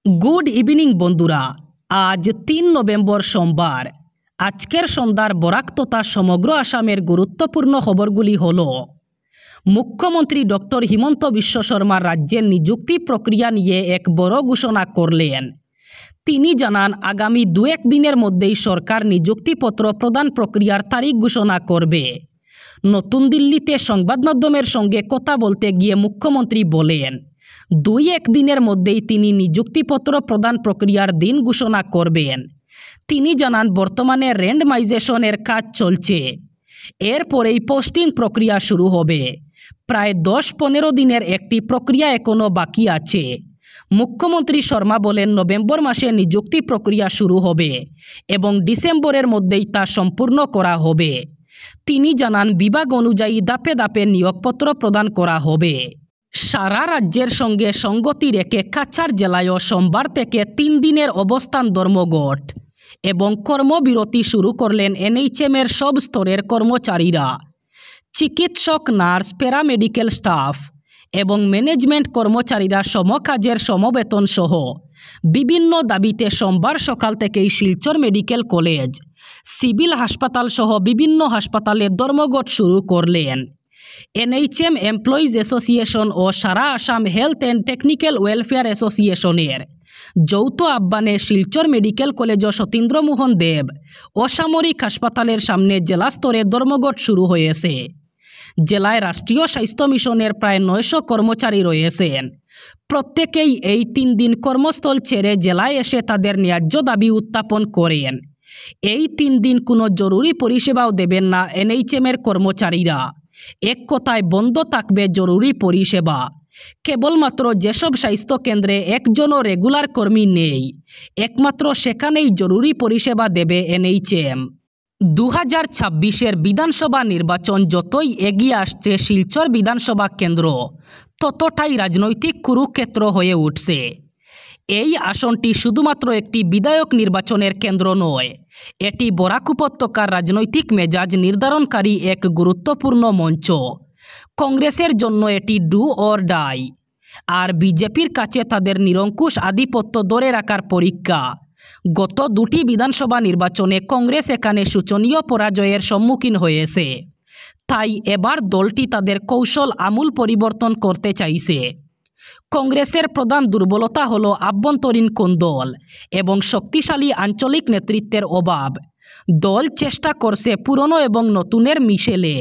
Good evening বন্ধুরা, আজ ৩ November সোমবার। আজকের সন্ধ্যার বরাক তথা সমগ্র আসামের গুরুত্বপূর্ণ খবরগুলি হল: মুখ্যমন্ত্রী ডক্টর হিমন্ত বিশ্ব শর্মা রাজ্যের নিযুক্তি প্রক্রিয়া নিয়ে এক বড় ঘোষণা করলেন। তিনি জানান, আগামী ২-১ দিনের মধ্যেই সরকার নিযুক্তিপত্র প্রদান প্রক্রিয়ার তারিখ ঘোষণা করবে। নতুন দিল্লিতে সংবাদ মাধ্যমের সঙ্গে কথা বলতে গিয়ে মুখ্যমন্ত্রী বলেন, ২-১ দিনের মধ্যেই তিনি নিযুক্তিপত্র প্রদান প্রক্রিয়ার দিন ঘোষণা করবেন। তিনি জানান, বর্তমানে র্যান্ডমাইজেশনের কাজ চলছে, এরপরেই পোস্টিং প্রক্রিয়া শুরু হবে। প্রায় ১০-১৫ দিনের একটি প্রক্রিয়া এখনও বাকি আছে। মুখ্যমন্ত্রী শর্মা বলেন, নভেম্বর মাসে নিযুক্তি প্রক্রিয়া শুরু হবে এবং ডিসেম্বরের মধ্যেই তা সম্পূর্ণ করা হবে। তিনি জানান, বিভাগ অনুযায়ী ধাপে ধাপে নিয়োগপত্র প্রদান করা হবে। সারা রাজ্যের সঙ্গে সঙ্গতি রেখে কাছাড় জেলায়ও সোমবার থেকে ৩ দিনের অবস্থান ধর্মঘট এবং কর্মবিরতি শুরু করলেন এনএইচএমের সব স্তরের কর্মচারীরা। চিকিৎসক, নার্স, প্যারামেডিক্যাল স্টাফ এবং ম্যানেজমেন্ট কর্মচারীরা সমকাজের সমবেতন সহ বিভিন্ন দাবিতে সোমবার সকাল থেকেই শিলচর মেডিকেল কলেজ, সিভিল হাসপাতাল সহ বিভিন্ন হাসপাতালে ধর্মঘট শুরু করলেন। এনএইচএম এমপ্লয়িজ অ্যাসোসিয়েশন ও সারা Assam health and technical welfare অ্যাসোসিয়েশনের যৌথ আহ্বানে শিলচর মেডিকেল কলেজ ও সতীন্দ্রমোহন দেব অসামরিক হাসপাতালের সামনে জেলা স্তরে ধর্মঘট শুরু হয়েছে। জেলায় রাষ্ট্রীয় স্বাস্থ্য মিশনের প্রায় ৯০০ কর্মচারী রয়েছেন। প্রত্যেকেই এই ৩ দিন কর্মস্থল ছেড়ে জেলায় এসে তাদের ন্যায্য দাবি উত্থাপন করেন। এই ৩ দিন কোনো জরুরি পরিষেবাও দেবেন না এনএইচএমের কর্মচারীরা। এক কথায়, বন্ধ থাকবে জরুরি পরিষেবা। কেবলমাত্র যেসব স্বাস্থ্যকেন্দ্রে একজনও রেগুলার কর্মী নেই, একমাত্র সেখানেই জরুরি পরিষেবা দেবে এনএইচএম। ২০২৬-এর বিধানসভা নির্বাচন যতই এগিয়ে আসছে, শিলচর বিধানসভা কেন্দ্র ততটাই রাজনৈতিক কুরুক্ষেত্র হয়ে উঠছে। এই আসনটি শুধুমাত্র একটি বিধায়ক নির্বাচনের কেন্দ্র নয়, এটি বরাক উপত্যকার রাজনৈতিক মেজাজ নির্ধারণকারী এক গুরুত্বপূর্ণ মঞ্চ। কংগ্রেসের জন্য এটি ডু অর ডাই, আর বিজেপির কাছে তাদের নিরঙ্কুশ আধিপত্য ধরে রাখার পরীক্ষা। গত ২টি বিধানসভা নির্বাচনে কংগ্রেস এখানে শোচনীয় পরাজয়ের সম্মুখীন হয়েছে। তাই এবার দলটি তাদের কৌশল আমূল পরিবর্তন করতে চাইছে। কংগ্রেসের প্রধান দুর্বলতা হল আভ্যন্তরীণ কোন্দল এবং শক্তিশালী আঞ্চলিক নেতৃত্বের অভাব। দল চেষ্টা করছে পুরনো এবং নতুনের মিশেলে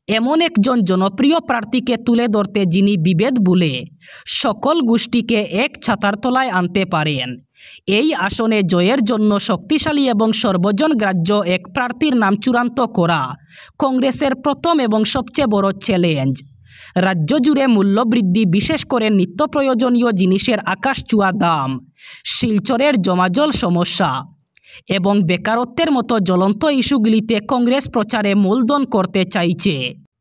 এমন একজন জনপ্রিয় প্রার্থীকে তুলে ধরতে, যিনি বিভেদ ভুলে সকল গোষ্ঠীকে এক ছাতার তলায় আনতে পারেন। এই আসনে জয়ের জন্য শক্তিশালী এবং সর্বজনগ্রাহ্য এক প্রার্থীর নাম চূড়ান্ত করা কংগ্রেসের প্রথম এবং সবচেয়ে বড় চ্যালেঞ্জ। রাজ্য জুড়ে মূল্যবৃদ্ধি, বিশেষ করে নিত্য প্রয়োজনীয় জিনিসের আকাশছোঁয়া দাম, শিলচরের জমাজল সমস্যা এবং বেকারত্বের মতো জ্বলন্ত ইস্যুগুলিতে কংগ্রেস প্রচারে মূলধন করতে চাইছে।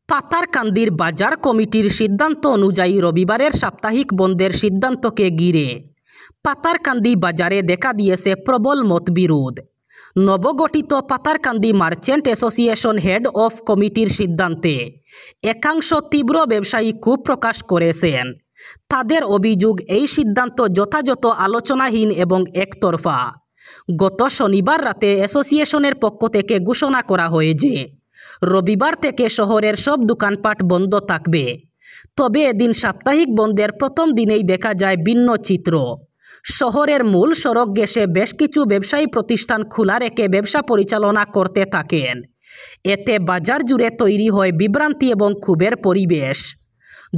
পাতারকান্দির বাজার কমিটির সিদ্ধান্ত অনুযায়ী রবিবারের সাপ্তাহিক বন্ধের সিদ্ধান্তকে ঘিরে পাতারকান্দি বাজারে দেখা দিয়েছে প্রবল মতবিরোধ। নবগঠিত Patharkandi merchant association head of কমিটির সিদ্ধান্তে একাংশ তীব্র ব্যবসায়ী ক্ষোভ প্রকাশ করেছেন। তাদের অভিযোগ, এই সিদ্ধান্ত যথাযথ আলোচনাহীন এবং একতরফা। গত শনিবার রাতে অ্যাসোসিয়েশনের পক্ষ থেকে ঘোষণা করা হয় যে রবিবার থেকে শহরের সব দোকানপাট বন্ধ থাকবে। তবে এদিন সাপ্তাহিক বন্ধের প্রথম দিনেই দেখা যায় ভিন্ন চিত্র। শহরের মূল সড়ক ঘেঁষে বেশ কিছু ব্যবসায়ী প্রতিষ্ঠান খোলা রেখে ব্যবসা পরিচালনা করতে থাকেন। এতে বাজার জুড়ে তৈরি হয় বিভ্রান্তি এবং ক্ষোভের পরিবেশ।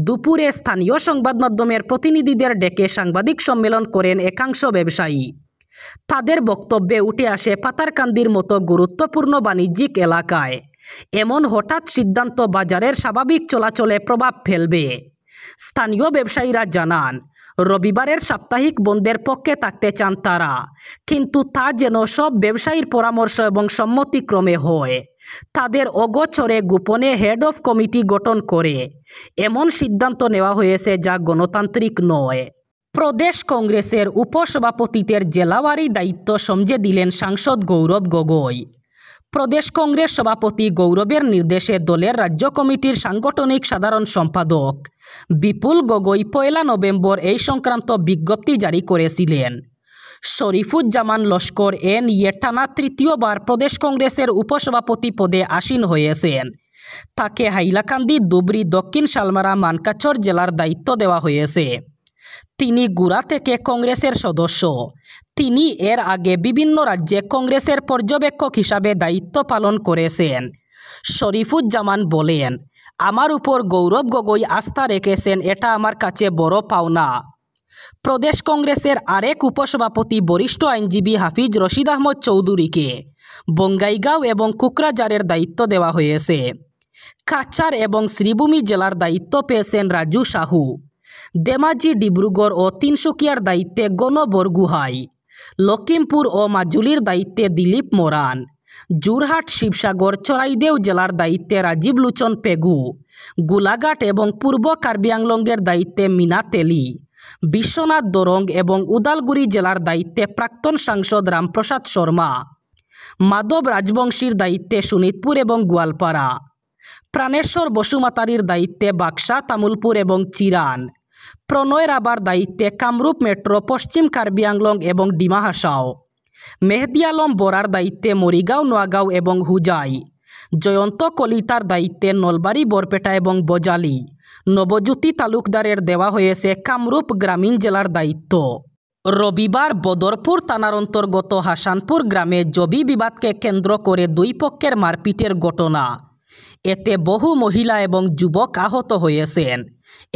দুপুরে স্থানীয় সংবাদ মাধ্যমের প্রতিনিধিদের ডেকে সাংবাদিক সম্মেলন করেন একাংশ ব্যবসায়ী। তাদের বক্তব্যে উঠে আসে, পাতারকান্দির মতো গুরুত্বপূর্ণ বাণিজ্যিক এলাকায় এমন হঠাৎ সিদ্ধান্ত বাজারের স্বাভাবিক চলাচলে প্রভাব ফেলবে। স্থানীয় ব্যবসায়ীরা জানান, রবিবারের সাপ্তাহিক বন্ধের পক্ষে থাকতে চান তারা, কিন্তু তা যেন সব ব্যবসায়ীর পরামর্শ এবং সম্মতিক্রমে হয়। তাদের অগোচরে গোপনে হেড অফ কমিটি গঠন করে এমন সিদ্ধান্ত নেওয়া হয়েছে যা গণতান্ত্রিক নয়। প্রদেশ কংগ্রেসের উপসভাপতিদের জেলাওয়ারি দায়িত্ব সমঝে দিলেন সাংসদ গৌরব গগৈ। প্রদেশ কংগ্রেস সভাপতি গৌরবের নির্দেশে দলের রাজ্য কমিটির সাংগঠনিক সাধারণ সম্পাদক বিপুল গগৈ ১ নভেম্বর এই সংক্রান্ত বিজ্ঞপ্তি জারি করেছিলেন। শরীফুজ্জামান লস্কর নিয়ে টানা তৃতীয়বার প্রদেশ কংগ্রেসের উপসভাপতি পদে আসীন হয়েছেন। তাকে হাইলাকান্দি, ধুবড়ী, দক্ষিণ শালমারা, মানকাচর জেলার দায়িত্ব দেওয়া হয়েছে। তিনি গুড়া থেকে কংগ্রেসের সদস্য। তিনি এর আগে বিভিন্ন রাজ্যে কংগ্রেসের পর্যবেক্ষক হিসাবে দায়িত্ব পালন করেছেন। শরীফুজ্জামান বলেন, আমার উপর গৌরব গগৈ আস্থা রেখেছেন, এটা আমার কাছে বড় পাওনা। প্রদেশ কংগ্রেসের আরেক উপসভাপতি বরিষ্ঠ আইনজীবী হাফিজ রশিদ আহমদ চৌধুরীকে বঙ্গাইগাঁও এবং কোকরাঝারের দায়িত্ব দেওয়া হয়েছে। কাছাড় এবং শ্রীভূমি জেলার দায়িত্ব পেয়েছেন রাজু সাহু। ধেমাজি, ডিব্রুগড় ও তিনসুকিয়ার দায়িত্বে গণ বরগুহাই। লখিমপুর ও মাজুলির দায়িত্বে দিলীপ মোরান। যোরহাট, শিবসাগর, চরাইদেও জেলার দায়িত্বে রাজীব লোচন পেগু। গোলাঘাট এবং পূর্ব কার্বি আংলংয়ের দায়িত্বে মিনা তেলি। বিশ্বনাথ, দরং এবং উদালগুড়ি জেলার দায়িত্বে প্রাক্তন সাংসদ রামপ্রসাদ শর্মা। মাধব রাজবংশীর দায়িত্বে শোনিতপুর এবং গোয়ালপাড়া। প্রাণেশ্বর বসুমাতারির দায়িত্বে বাক্সা, তামুলপুর এবং চিরান। প্রণয় রাবার দায়িত্বে কামরূপ মেট্রো, পশ্চিম কার্বি আংলং এবং ডিমা হাসাও। মেহেদি আলম বরার দায়িত্বে মরিগাঁও, নোয়াগাঁও এবং হুজাই। জয়ন্ত কলিতার দায়িত্বে নলবাড়ি, বরপেটা এবং বজালি। নবজ্যোতি তালুকদারের দেওয়া হয়েছে কামরূপ গ্রামীণ জেলার দায়িত্ব। রবিবার বদরপুর থানার অন্তর্গত হাসানপুর গ্রামে জমি বিবাদকে কেন্দ্র করে দুই পক্ষের মারপিটের ঘটনা। এতে বহু মহিলা এবং যুবক আহত হয়েছেন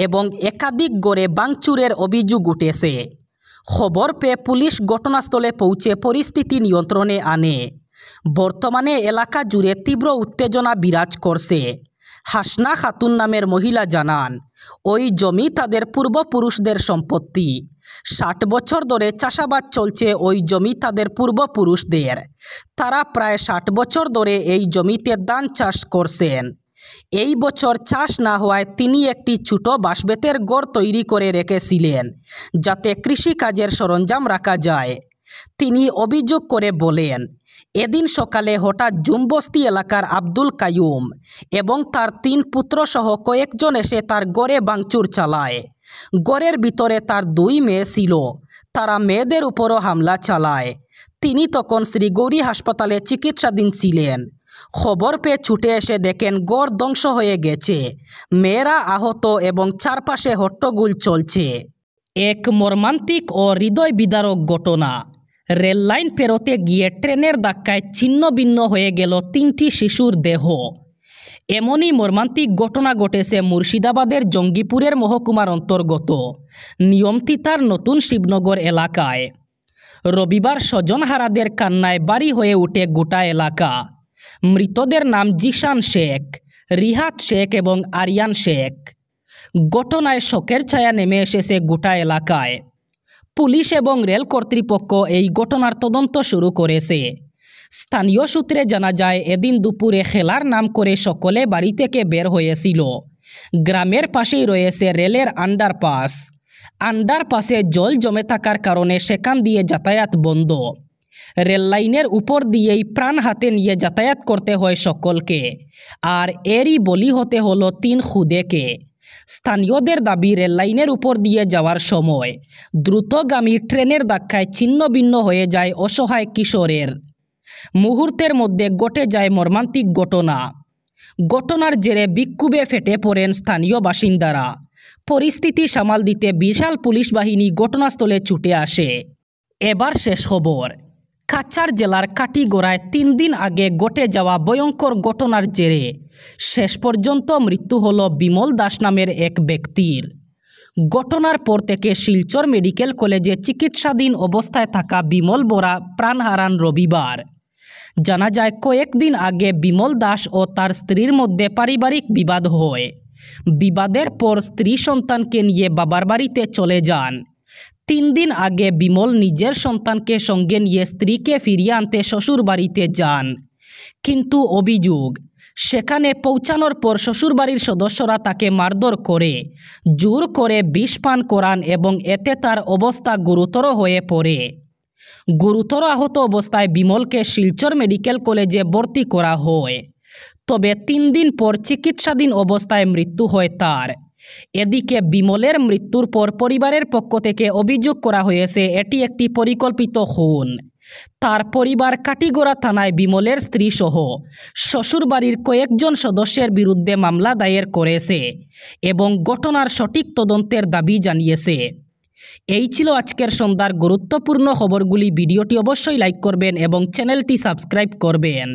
এবং একাধিক গড়ে ভাঙচুরের অভিযোগ উঠেছে। খবর পেয়ে পুলিশ ঘটনাস্থলে পৌঁছে পরিস্থিতি নিয়ন্ত্রণে আনে। বর্তমানে এলাকা জুড়ে তীব্র উত্তেজনা বিরাজ করছে। হাসনা খাতুন নামের মহিলা জানান, ওই জমি তাদের পূর্বপুরুষদের সম্পত্তি। 60 বছর ধরে চাষাবাদ চলছে ওই জমি তাদের পূর্বপুরুষদের। তারা প্রায় 60 বছর ধরে এই জমিতে ধান চাষ করছেন। এই বছর চাষ না হওয়ায় তিনি একটি ছোট বাঁশবেতের ঘর তৈরি করে রেখেছিলেন যাতে কৃষিকাজের সরঞ্জাম রাখা যায়। তিনি অভিযোগ করে বলেন, এদিন সকালে হঠাৎ জুমবস্তি এলাকার আব্দুল কাইয়ুম এবং তার 3 পুত্রসহ কয়েকজন এসে তার ঘরে ভাঙচুর চালায়। ঘরের ভিতরে তার 2 মেয়ে ছিল। তারা মেয়েদের উপরও হামলা চালায়। তিনি তখন শ্রীগৌরী হাসপাতালে চিকিৎসাধীন ছিলেন। খবর পেয়ে ছুটে এসে দেখেন ঘর ধ্বংস হয়ে গেছে, মেয়েরা আহত এবং চারপাশে হট্টগোল চলছে। এক মর্মান্তিক ও হৃদয় বিদারক ঘটনা। রেললাইন পেরোতে গিয়ে ট্রেনের ধাক্কায় ছিন্ন ভিন্ন হয়ে গেল 3টি শিশুর দেহ। এমনই মর্মান্তিক ঘটনা ঘটেছে মুর্শিদাবাদের জঙ্গিপুরের মহকুমার অন্তর্গত নিয়মতিতার নতুন শিবনগর এলাকায়। রবিবার স্বজনহারাদের কান্নায় বাড়ি হয়ে ওঠে গোটা এলাকা। মৃতদের নাম জিশান শেখ, রিহাত শেখ এবং আরিয়ান শেখ। ঘটনায় শোকের ছায়া নেমে এসেছে গোটা এলাকায়। পুলিশ এবং রেল কর্তৃপক্ষ এই ঘটনার তদন্ত শুরু করেছে। স্থানীয় সূত্রে জানা যায়, এদিন দুপুরে খেলার নাম করে সকলে বাড়ি থেকে বের হয়েছিল। গ্রামের পাশেই রয়েছে রেলের আন্ডারপাস। আন্ডারপাসে জল জমে থাকার কারণে সেখান দিয়ে যাতায়াত বন্ধ। রেল লাইনের উপর দিয়েই প্রাণ হাতে নিয়ে যাতায়াত করতে হয় সকলকে, আর এরই বলি হতে হলো 3 খুদেকে। স্থানীয়দের দাবি, রেল লাইনের উপর দিয়ে যাওয়ার সময় দ্রুতগামী ট্রেনের ধাক্কায় ছিন্ন ভিন্ন হয়ে যায় অসহায় কিশোরের। মুহূর্তের মধ্যে ঘটে যায় মর্মান্তিক ঘটনা। ঘটনার জেরে বিক্ষোভে ফেটে পড়েন স্থানীয় বাসিন্দারা। পরিস্থিতি সামাল দিতে বিশাল পুলিশ বাহিনী ঘটনাস্থলে ছুটে আসে। এবার শেষ খবর। কাছাড় জেলার কাটিগড়ায় 3 দিন আগে ঘটে যাওয়া ভয়ঙ্কর ঘটনার জেরে শেষ পর্যন্ত মৃত্যু হল বিমল দাস নামের এক ব্যক্তির। ঘটনার পর থেকে শিলচর মেডিকেল কলেজে চিকিৎসাধীন অবস্থায় থাকা বিমল বরা প্রাণ হারান রবিবার। জানা যায়, কয়েকদিন আগে বিমল দাস ও তার স্ত্রীর মধ্যে পারিবারিক বিবাদ হয়। বিবাদের পর স্ত্রী সন্তানকে নিয়ে বাবার বাড়িতে চলে যান। 3 দিন আগে বিমল নিজের সন্তানকে সঙ্গে নিয়ে স্ত্রীকে ফিরিয়ে আনতে শ্বশুর বাড়িতে যান, কিন্তু অভিযোগ, সেখানে পৌঁছানোর পর শ্বশুরবাড়ির সদস্যরা তাকে মারধর করে জোর করে বিষ পান করান এবং এতে তার অবস্থা গুরুতর হয়ে পড়ে। গুরুতর আহত অবস্থায় বিমলকে শিলচর মেডিকেল কলেজে ভর্তি করা হয়। তবে 3 দিন পর চিকিৎসাধীন অবস্থায় মৃত্যু হয় তার। এদিকে বিমলের মৃত্যুর পর পরিবারের পক্ষ থেকে অভিযোগ করা হয়েছে এটি একটি পরিকল্পিত খুন। তার পরিবার কাটিগড়া থানায় বিমলের স্ত্রী সহ শ্বশুরবাড়ির কয়েকজন সদস্যের বিরুদ্ধে মামলা দায়ের করেছে এবং ঘটনার সঠিক তদন্তের দাবি জানিয়েছে। এই ছিল আজকের সন্ধ্যার গুরুত্বপূর্ণ খবরগুলি। ভিডিওটি অবশ্যই লাইক করবেন এবং চ্যানেলটি সাবস্ক্রাইব করবেন।